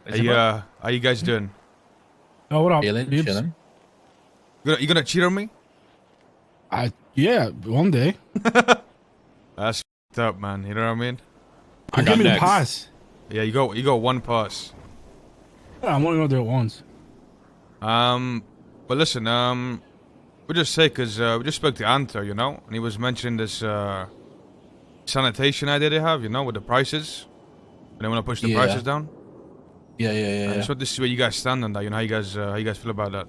How you guys doing? Oh, what up, Chilling, Biebs? chilling. You gonna cheat on me? Yeah, one day. That's f***ed up, man. You know what I mean? You give me the pass. Yeah, you got one pass. Yeah, I'm only gonna do it once. But listen, we just say because we just spoke to Anto, you know, and he was mentioning this sanitation idea they have, you know, with the prices. And they want to push the prices down. Yeah. I just want to see where you guys stand on that. You know, how you guys feel about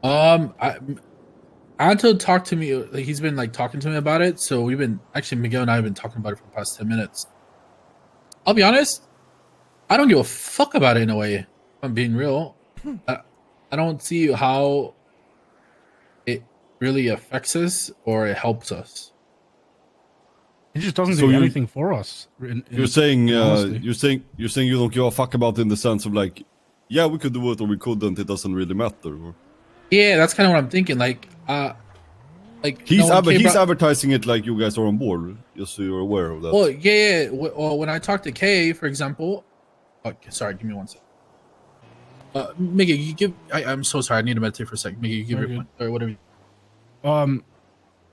that? Anto talked to me. Like, he's been like talking to me about it. So we've been actually Miguel and I have been talking about it for the past 10 minutes. I'll be honest. I don't give a fuck about it in a way. If I'm being real. I don't see how it really affects us or it helps us. It just doesn't do anything for us. You're saying you don't give a fuck about it in the sense of like, yeah, we could do it or we couldn't. It doesn't really matter. Or... Yeah, that's kind of what I'm thinking. Like he's advertising it like you guys are on board, just so you're aware of that. Well, yeah. Well, when I talked to Kay, for example. Oh, sorry, give me one second. Miggy, you give. I'm so sorry. I need to meditate for a second. Miggy, you give your point or whatever.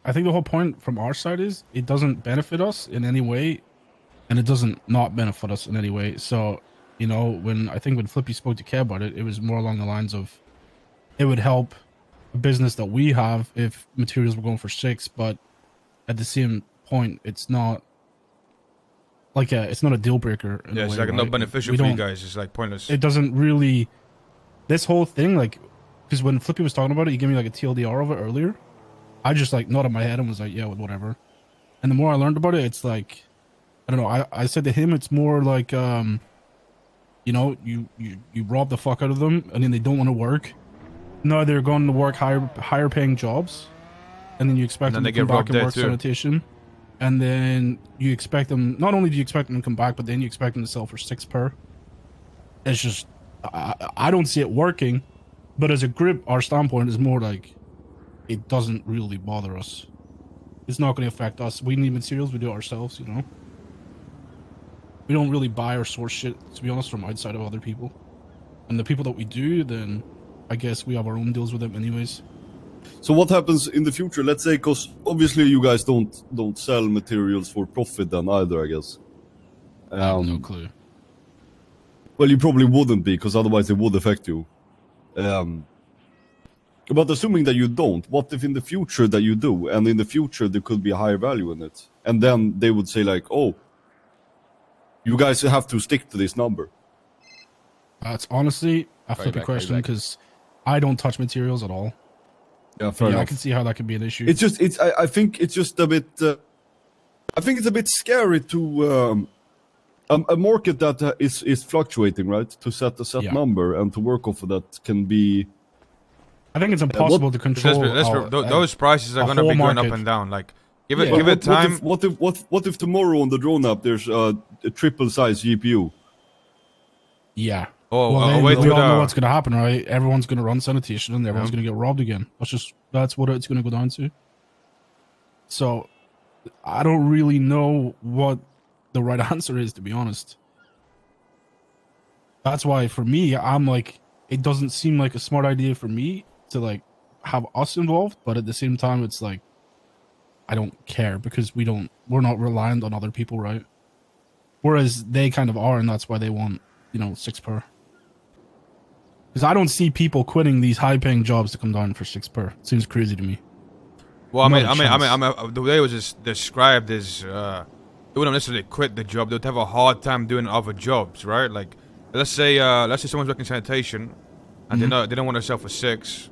I think the whole point from our side is it doesn't benefit us in any way, and it doesn't not benefit us in any way. So, you know, when Flippy spoke to Kay about it, it was more along the lines of it would help a business that we have if materials were going for 6, but at the same point, it's not like it's not a deal breaker. Yeah, it's like not beneficial for you guys. It's like pointless. It doesn't really. This whole thing, like, because when Flippy was talking about it, he gave me like a TLDR of it earlier. I just like nodded my head and was like, yeah, whatever. And the more I learned about it, it's like, I don't know. I said to him, it's more like, you know, you rob the fuck out of them, and then they don't want to work. No, they're going to work higher paying jobs, and then you expect them to come back and work sanitation, and then you expect them. Not only do you expect them to come back, but then you expect them to sell for 6 per. It's just, I don't see it working. But as a grip, our standpoint is more like, it doesn't really bother us. It's not going to affect us. We need materials, we do it ourselves, you know. We don't really buy or source shit, to be honest, from outside of other people. And the people that we do, then I guess we have our own deals with them anyways. So what happens in the future? Let's say, because obviously you guys don't sell materials for profit then either, I guess. I have no clue. Well, you probably wouldn't be, because otherwise it would affect you. But assuming that you don't, what if in the future that you do, and in the future there could be a higher value in it? And then they would say like, oh, you guys have to stick to this number. It's honestly a flippy question, because I don't touch materials at all. Yeah, fair enough. I can see how that could be an issue. I think it's just a bit, I think it's a bit scary to, a market that is fluctuating, right? To set a set number and to work off of that can be... I think it's impossible to control. Those prices are going to be going up and down. Like, give it time. What if tomorrow on the drone app there's a triple size GPU? Yeah. We all know what's going to happen, right? Everyone's going to run sanitation and everyone's going to get robbed again. That's what it's going to go down to. So, I don't really know what the right answer is, to be honest. That's why, for me, I'm like, it doesn't seem like a smart idea for me to like have us involved, but at the same time, it's like, I don't care because we're not reliant on other people, right? Whereas they kind of are, and that's why they want, 6 per. Because I don't see people quitting these high-paying jobs to come down for 6 per. It seems crazy to me. Well, I mean, the way it was just described is, they wouldn't necessarily quit the job. They would have a hard time doing other jobs, right? Like, let's say someone's working sanitation, and they don't want to sell for 6.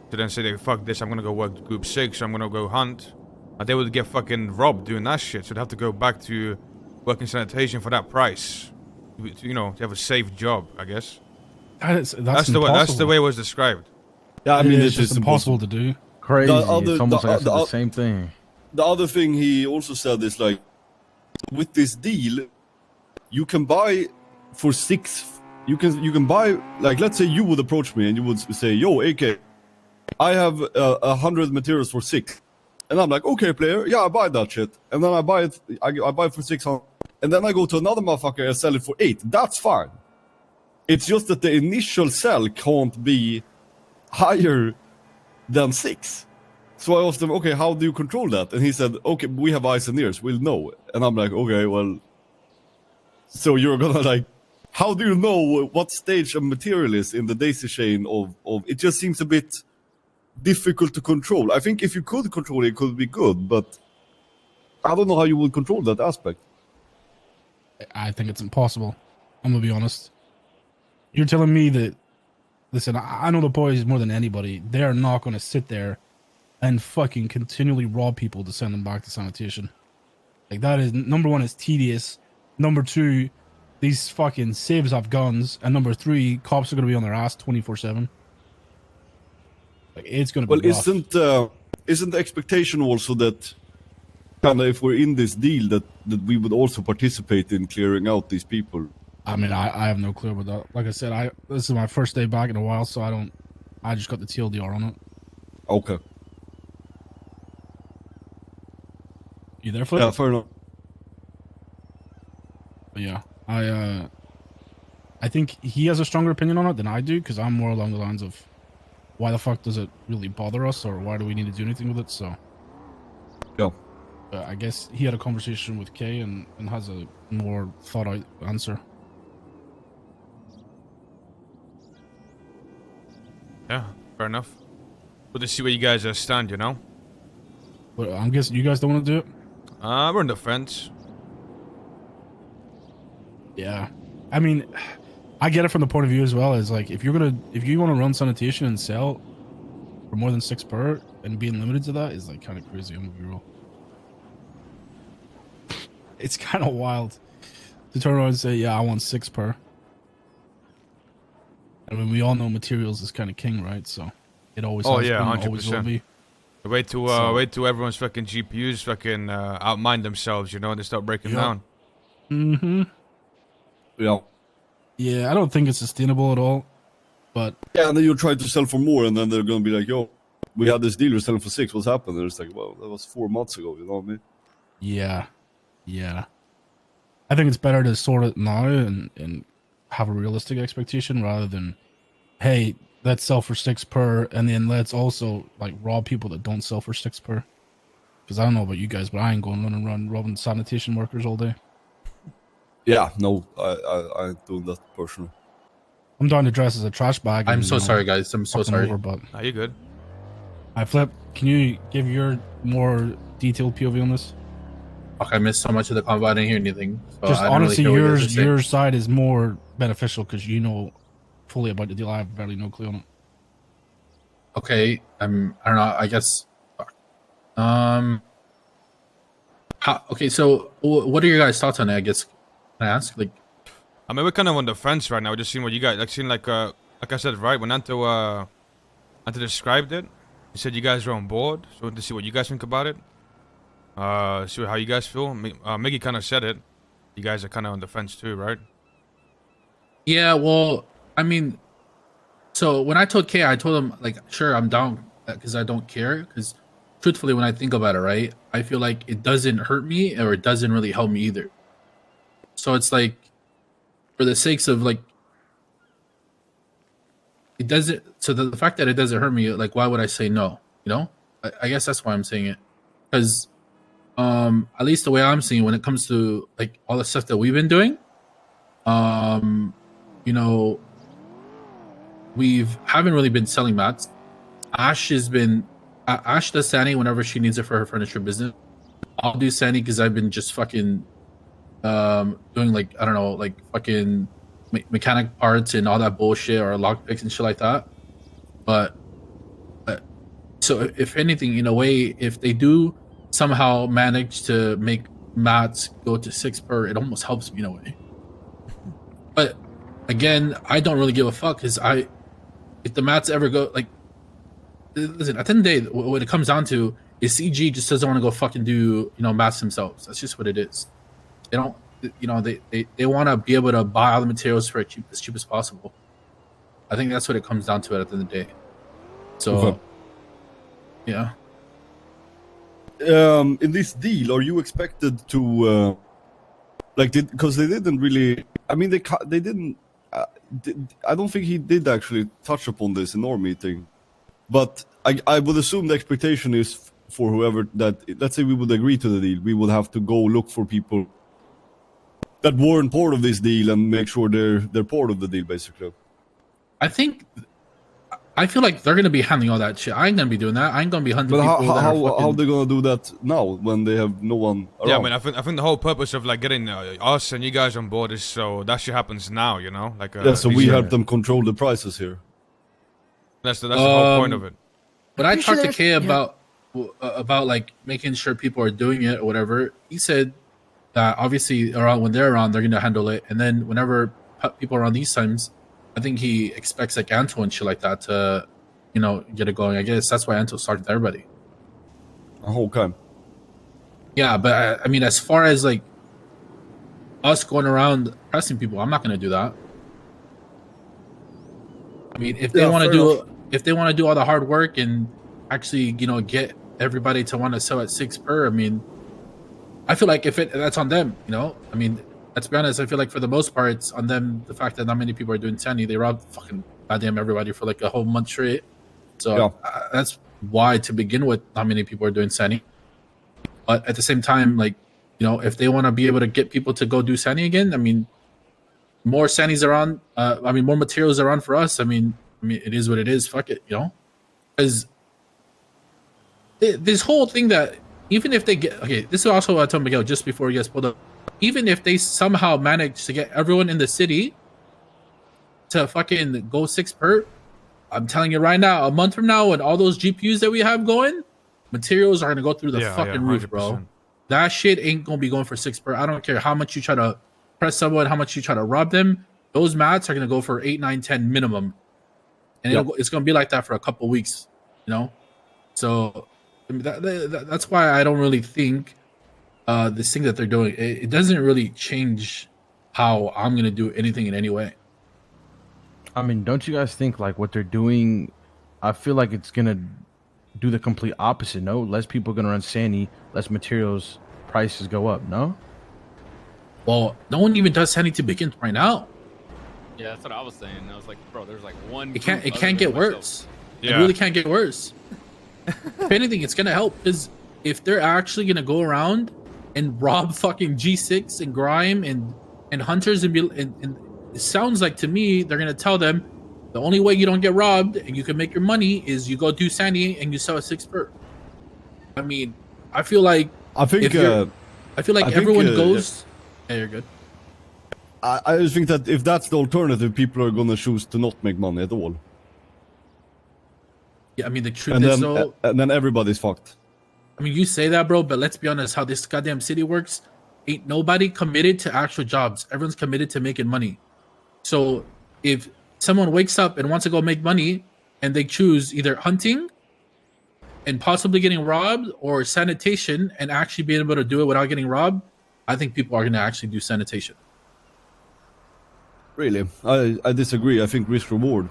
To then say, fuck this, I'm gonna go work group 6, I'm gonna go hunt. And they would get fucking robbed doing that shit. So they'd have to go back to working sanitation for that price. To have a safe job, I guess. That's the way it was described. Yeah, I mean, it's just impossible to do. Crazy. Someone said the same thing. The other thing he also said is like, with this deal, you can buy for 6. You can buy, like, let's say you would approach me and you would say, yo, AK, I have 100 materials for 6. And I'm like, okay, player, yeah, I buy that shit. And then I buy it for 600. And then I go to another motherfucker and sell it for 8. That's fine. It's just that the initial cell can't be higher than 6. So I asked him, okay, how do you control that? And he said, okay, we have eyes and ears, we'll know. And I'm like, okay, well, so you're gonna like, how do you know what stage a material is in the daisy chain of it just seems a bit difficult to control. I think if you could control it, it could be good, but I don't know how you would control that aspect. I think it's impossible. I'm gonna be honest. You're telling me that, listen, I know the boys more than anybody. They are not gonna sit there and fucking continually rob people to send them back to sanitation. Like, that is, number one, it's tedious. Number two, these fucking saves have guns. And number three, cops are gonna be on their ass 24/7. Like, it's gonna be rough. Isn't the expectation also that kind of if we're in this deal that we would also participate in clearing out these people? I mean, I have no clue about that. Like I said, this is my first day back in a while, so I just got the TLDR on it. Okay. You there, Flip? Yeah, fair enough. But yeah, I think he has a stronger opinion on it than I do, because I'm more along the lines of, why the fuck does it really bother us, or why do we need to do anything with it? So, yeah. I guess he had a conversation with Kay and has a more thought out answer. Yeah, fair enough. Good to see where you guys stand, you know? But I'm guessing you guys don't want to do it? We're on the fence. Yeah. I mean, I get it from the point of view as well, is like, if you want to run sanitation and sell for more than 6 per, and being limited to that is like kind of crazy. I'm gonna be real. It's kind of wild to turn around and say, yeah, I want 6 per. I mean, we all know materials is kind of king, right? So it always has been, 100%. always will be. Wait till everyone's fucking GPUs fucking outmind themselves, you know, and they start breaking down. Mm-hmm. Yeah. Yeah, I don't think it's sustainable at all. But yeah, and then you try to sell for more, and then they're gonna be like, "Yo, we had this deal, we're selling for 6. What's happened?" And it's like, "Well, that was 4 months ago." You know what I mean? yeah. I think it's better to sort it now and have a realistic expectation rather than, hey, let's sell for 6 per, and then let's also like rob people that don't sell for 6 per. Because I don't know about you guys, but I ain't going run robbing sanitation workers all day. Yeah, no, I ain't doing that personally. I'm down to dress as a trash bag. I'm so sorry, guys. I'm so sorry. But Are you good? I Flip. Can you give your more detailed POV on this? Fuck, I missed so much of the convo. I didn't hear anything. So Just I don't honestly, really hear what you guys are saying. your side is more beneficial because you know fully about the deal. I have barely no clue on it. Okay, I don't know. I guess. Okay, so what are your guys' thoughts on it? I guess. Can I ask? Like, I mean, we're kind of on the fence right now. We're just seeing what you guys like I said, right? When Anto described it, he said you guys are on board. So to see what you guys think about it. See how you guys feel. Miggy kind of said it. You guys are kind of on the fence too, right? yeah. Well, I mean, so when I told Kay, I told him like, sure, I'm down because I don't care. Because truthfully, when I think about it, right, I feel like it doesn't hurt me or it doesn't really help me either. So it's like, for the sakes of like, it doesn't. So the fact that it doesn't hurt me, like, why would I say no? You know, I guess that's why I'm saying it. Because, at least the way I'm seeing it, when it comes to like all the stuff that we've been doing, you know, haven't really been selling mats. Ash does Sani whenever she needs it for her furniture business. I'll do Sani because I've been just fucking doing like, I don't know, like fucking mechanic parts and all that bullshit, or lockpicks and shit like that. But so if anything, in a way, if they do somehow manage to make mats go to 6 per, it almost helps me in a way. But again, I don't really give a fuck because if the mats ever go, like, listen, at the end of the day, what it comes down to is CG just doesn't want to go fucking do, mats themselves. That's just what it is. They don't, they want to be able to buy all the materials for as cheap as possible. I think that's what it comes down to at the end of the day. So, okay. Yeah. In this deal, are you expected to, because they didn't really, I mean, they didn't I don't think he did actually touch upon this in our meeting, but I would assume the expectation is for whoever that, let's say we would agree to the deal, we would have to go look for people that weren't part of this deal and make sure they're part of the deal, basically. I feel like they're gonna be handling all that shit. I ain't gonna be doing that. I ain't gonna be hunting But people. how they gonna do that now when they have no one around? Yeah, I mean, I think the whole purpose of like getting us and you guys on board is so that shit happens now, you know, like yeah, so we help them control the prices here. That's the whole point of it. But I talked to Kay about like making sure people are doing it or whatever. He said that obviously around when they're around, they're gonna handle it, and then whenever people are around these times, I think he expects like Anto and shit like that to, you know, get it going. I guess that's why Anto started with everybody. Okay. Yeah, but I mean, as far as like us going around pressing people, I'm not gonna do that. I mean, if they want to do all the hard work and actually, you know, get everybody to want to sell at 6 per, I mean, I feel like that's on them, you know. I mean, let's be honest. I feel like for the most part, it's on them. The fact that not many people are doing Sani, they robbed fucking goddamn everybody for like a whole month straight. So that's why, to begin with, not many people are doing Sani. But at the same time, like, you know, if they want to be able to get people to go do Sani again, I mean, more Sanis are on. I mean, more materials are on for us. I mean, it is what it is. Fuck it, you know. Because this whole thing that even if they get this is also what I told Miguel just before he gets pulled up. Even if they somehow manage to get everyone in the city to fucking go 6 per, I'm telling you right now, a month from now, when all those GPUs that we have going, materials are gonna go through the fucking roof, bro. That shit ain't gonna be going for 6 per. I don't care how much you try to press someone, how much you try to rob them. Those mats are gonna go for 8, 9, 10 minimum, and it's gonna be like that for a couple weeks, you know. So I mean, that's why I don't really think this thing that they're doing, it doesn't really change how I'm gonna do anything in any way. I mean, don't you guys think like what they're doing? I feel like it's gonna do the complete opposite. No, less people are gonna run Sani, less materials prices go up. No. Well, no one even does Sani to begin right now. Yeah, that's what I was saying. I was like, bro, there's like one. It can't get worse. It really can't get worse. If anything, it's gonna help, because if they're actually gonna go around and rob fucking G6 and Grime and Hunters and it sounds like to me they're gonna tell them the only way you don't get robbed and you can make your money is you go do Sani and you sell a 6 per. I mean, I feel like everyone goes. Yeah, you're good. I just think that if that's the alternative, people are gonna choose to not make money at all. Yeah, I mean the truth is though, and then everybody's fucked. I mean, you say that, bro, but let's be honest, how this goddamn city works, ain't nobody committed to actual jobs. Everyone's committed to making money. So if someone wakes up and wants to go make money and they choose either hunting and possibly getting robbed or sanitation and actually being able to do it without getting robbed, I think people are going to actually do sanitation. Really? I disagree. I think risk reward.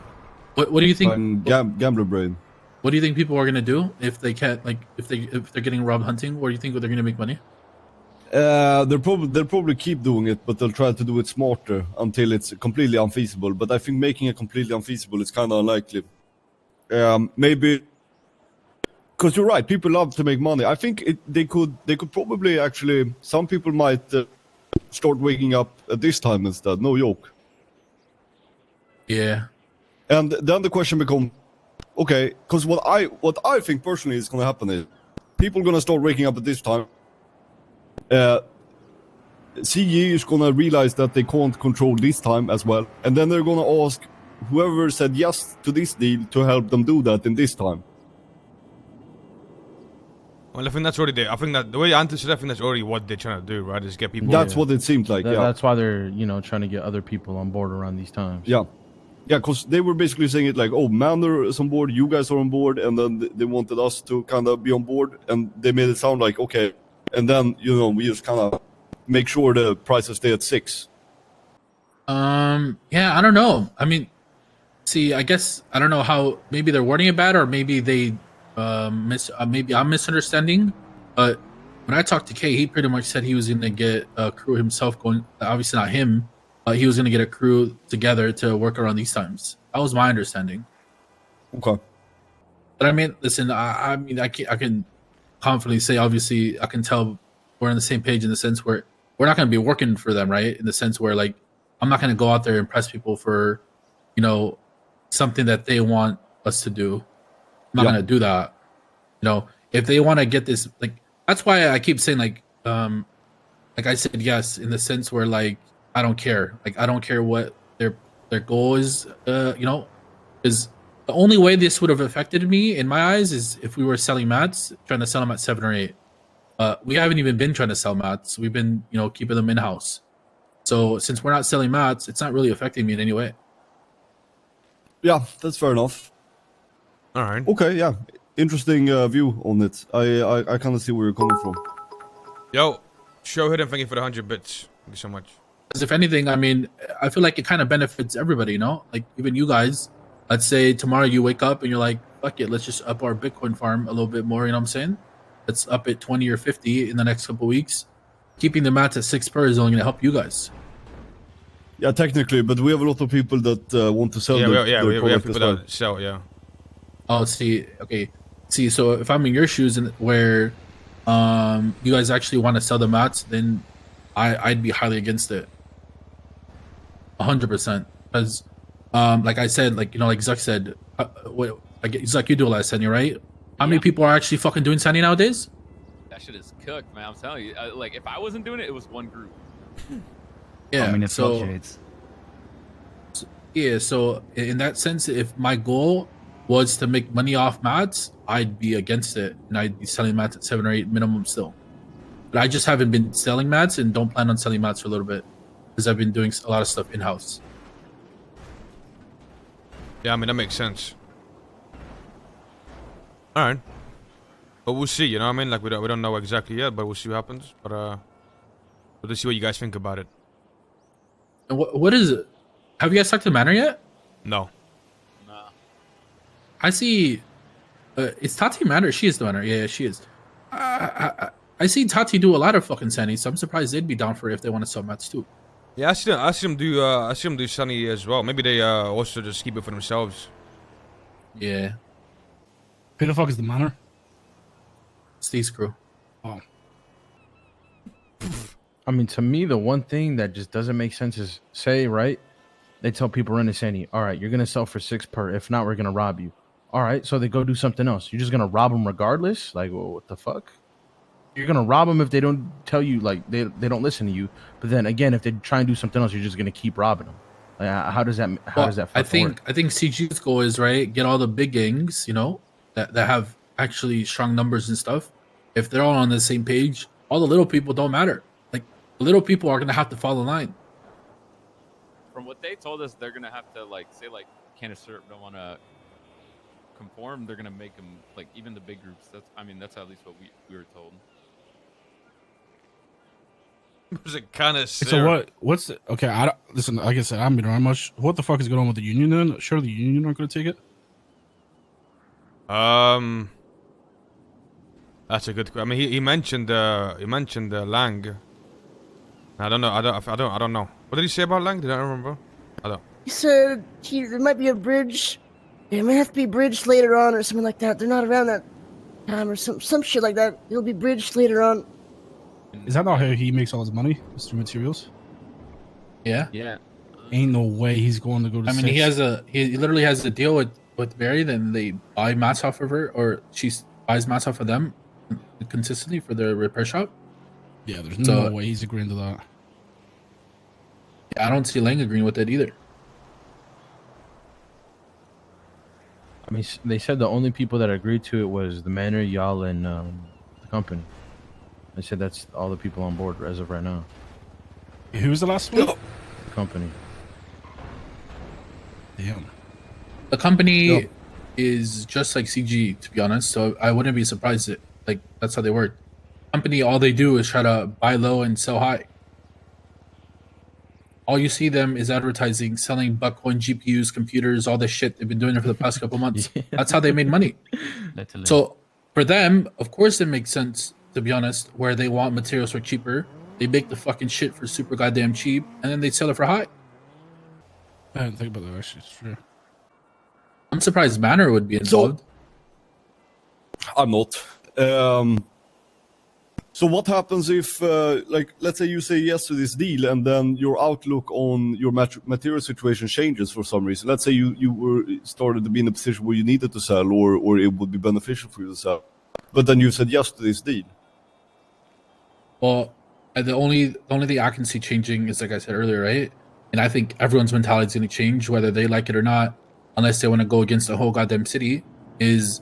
What do you think? Gambler brain. What do you think people are gonna do if they can't, like, if they're getting robbed hunting? Where do you think they're gonna make money? They'll probably keep doing it, but they'll try to do it smarter until it's completely unfeasible. But I think making it completely unfeasible is kind of unlikely. Maybe because you're right, people love to make money. I think they could probably actually. Some people might start waking up at this time instead. No joke. Yeah. And then the question becomes, okay, because what I think personally is going to happen is people are going to start waking up at this time. CE is going to realize that they can't control this time as well, and then they're going to ask whoever said yes to this deal to help them do that in this time. Well, I think that's already there. I think that the way I understood, I think that's already what they're trying to do, right? Is get people. That's what it seems like. That's why they're trying to get other people on board around these times. Yeah, because they were basically saying it like, oh, Manor is on board, you guys are on board, and then they wanted us to kind of be on board, and they made it sound like, okay, and then, we just kind of make sure the prices stay at 6. Yeah, I don't know. I mean, see, I guess, I don't know how, maybe they're wording it bad, or maybe they, maybe I'm misunderstanding, but when I talked to Kay, he pretty much said he was going to get a crew himself going, obviously not him, he was gonna get a crew together to work around these times. That was my understanding. Okay. But I mean, listen, I mean, I can confidently say, obviously, I can tell we're on the same page in the sense where we're not going to be working for them, right? In the sense where, like, I'm not going to go out there and impress people for, you know, something that they want us to do. I'm not going to do that. You know, if they want to get this, like, that's why I keep saying, like I said, yes, in the sense where, like, I don't care. Like, I don't care what their goal is, you know, is. The only way this would have affected me, in my eyes, is if we were selling mats, trying to sell them at 7 or 8. We haven't even been trying to sell mats. We've been, you know, keeping them in house. So since we're not selling mats, it's not really affecting me in any way. Yeah, that's fair enough. All right. Okay, yeah, interesting view on it. I kind of see where you're coming from. Yo, show hidden. Thank you for the 100 bits. Thank you so much. Because if anything, I mean, I feel like it kind of benefits everybody, you know? Like, even you guys. Let's say tomorrow you wake up and you're like, fuck it, let's just up our Bitcoin farm a little bit more, you know what I'm saying? Let's up it 20 or 50 in the next couple weeks. Keeping the mats at 6 per is only going to help you guys. Yeah, technically, but we have a lot of people that want to sell Yeah, their we have product people as well. that sell, yeah. Oh, see, okay. See, so if I'm in your shoes and where you guys actually want to sell the mats, then I'd be highly against it. 100%. Because like I said, like, you know, like Zuck said, Zuck, you do a lot of Sunny, right? How many people are actually fucking doing Sunny nowadays? That shit is cooked, man. I'm telling you. Like, if I wasn't doing it, it was one group. Yeah. I mean, it fluctuates. Yeah, so in that sense, if my goal was to make money off mats, I'd be against it, and I'd be selling mats at 7 or 8 minimum still. But I just haven't been selling mats and don't plan on selling mats for a little bit because I've been doing a lot of stuff in house. Yeah, I mean, that makes sense. Alright. But we'll see, you know what I mean? Like, we don't know exactly yet, but we'll see what happens. But, we'll just see what you guys think about it. And what is it? Have you guys talked to Manor yet? No. Nah. I see. It's Tati Manor. She is the Manor. Yeah, she is. I see Tati do a lot of fucking Sunny, so I'm surprised they'd be down for it if they want to sell mats too. Yeah, I see them do Sunny as well. Maybe they also just keep it for themselves. Yeah. Who the fuck is the Manor? Steve's crew. Oh. I mean, to me, the one thing that just doesn't make sense is, say, right, they tell people run to Sandy, all right, you're going to sell for 6 per. If not, we're going to rob you. All right, so they go do something else. You're just going to rob them regardless? Like, well, what the fuck? You're going to rob them if they don't tell you, like, they don't listen to you. But then, again, if they try and do something else, you're just going to keep robbing them. Like, how does that I think CG's goal is, right, get all the big gangs, you know, that have actually strong numbers and stuff. If they're all on the same page, all the little people don't matter. Like, the little people are going to have to follow the line. From what they told us, they're gonna have to, like, say, like, Canister don't want to conform. They're gonna make them, like, even the big groups. That's at least what we were told. Was it kind of So what's okay? I don't listen. Like I said, I haven't been around much. What the fuck is going on with the union? Then sure, the union aren't going to take it. That's a good question. I mean, he mentioned Lang. I don't know. I don't know. What did he say about Lang? Did I remember? I don't. He said there might be a bridge. It might have to be bridged later on or something like that. They're not around that time or some shit like that. It'll be bridged later on. Is that not how he makes all his money? Just through materials? Yeah. Yeah. Ain't no way he's going to go to. I mean, 6. he literally has a deal with Barry. Then they buy mats off of her, or she buys mats off of them consistently for their repair shop. Yeah, there's no way he's agreeing to that. I don't see Lang agreeing with it either. I mean, they said the only people that agreed to it was the Manor, y'all, and the company. They said that's all the people on board as of right now. Who was the last one? The company. Damn. The company is just like CG, to be honest. So I wouldn't be surprised that, like, that's how they work. Company, all they do is try to buy low and sell high. All you see them is advertising, selling Bitcoin, GPUs, computers, all this shit. They've been doing it for the past couple months. Yeah. That's how they made money. So for them, of course, it makes sense, to be honest, where they want materials for cheaper. They make the fucking shit for super goddamn cheap, and then they sell it for high. I didn't think about that. Actually, it's true. I'm surprised Manor would be involved. I'm not. So what happens if, like, let's say you say yes to this deal, and then your outlook on your material situation changes for some reason? Let's say you were started to be in a position where you needed to sell, or it would be beneficial for you to sell, but then you said yes to this deal. Well, the only thing I can see changing is, like I said earlier, right? And I think everyone's mentality is going to change, whether they like it or not, unless they want to go against the whole goddamn city. Is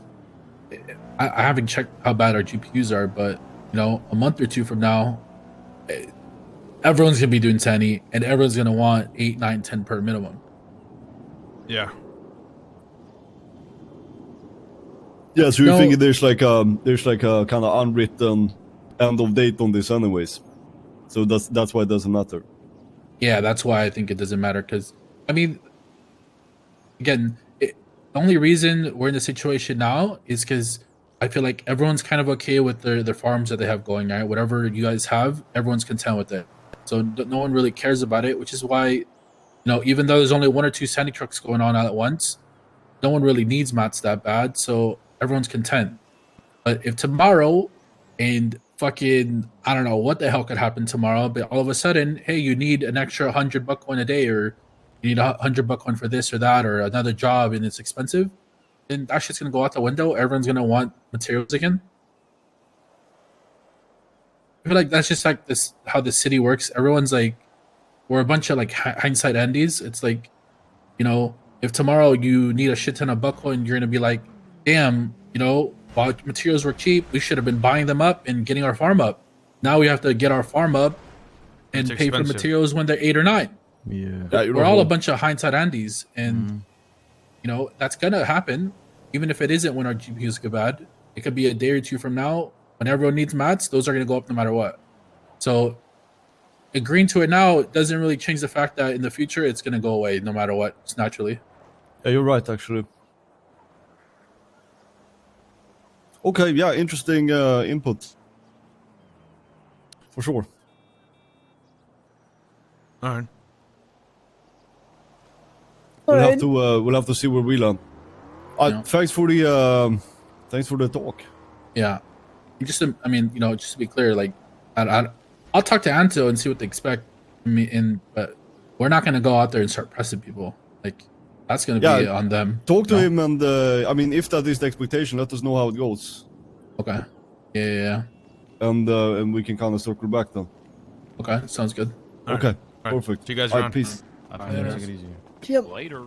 I haven't checked how bad our GPUs are, but you know, a month or two from now, everyone's gonna be doing Sani, and everyone's gonna want 8, 9, 10 per minimum. Yeah. Yeah, so you're No. thinking there's like a kind of unwritten end of date on this, anyways. So that's why it doesn't matter. Yeah, that's why I think it doesn't matter. Because I mean, again, the only reason we're in the situation now is because I feel like everyone's kind of okay with their farms that they have going, right? Whatever you guys have, everyone's content with it. So no one really cares about it, which is why, you know, even though there's only 1 or 2 Sani trucks going on at once, no one really needs mats that bad. So everyone's content. But if tomorrow and fucking, I don't know what the hell could happen tomorrow, but all of a sudden, hey, you need an extra $100 coin a day, or you need $100 coin for this or that, or another job, and it's expensive, then that shit's gonna go out the window. Everyone's gonna want materials again. I feel like that's just like this how the city works. Everyone's like, we're a bunch of like hindsight Andes. It's like, you know, if tomorrow you need a shit ton of buckcoin, you're gonna be like, damn, you know, while materials were cheap, we should have been buying them up and getting our farm up. Now we have to get our farm up and It's pay for expensive. materials when they're 8 or 9. Yeah. We're all a bunch of hindsight Andes, and you know that's gonna happen. Even if it isn't when our GPUs go bad, it could be a day or two from now when everyone needs mats. Those are gonna go up no matter what. So agreeing to it now doesn't really change the fact that in the future it's gonna go away no matter what. It's naturally. Yeah, you're right, actually. Okay, yeah, interesting input. For sure. All right. We'll have to see where we land. Yeah. Thanks for the talk. Yeah. Just to, I mean, you know, just to be clear, like I'll talk to Anto and see what they expect. But we're not gonna go out there and start pressing people. Like that's gonna be on them. Talk to him, and I mean, if that is the expectation, let us know how it goes. Okay. Yeah. And we can kind of circle back then. Okay. Sounds good. All right. Okay, All right. perfect. See you guys All right, around. peace. Take it easy. Yep. Later.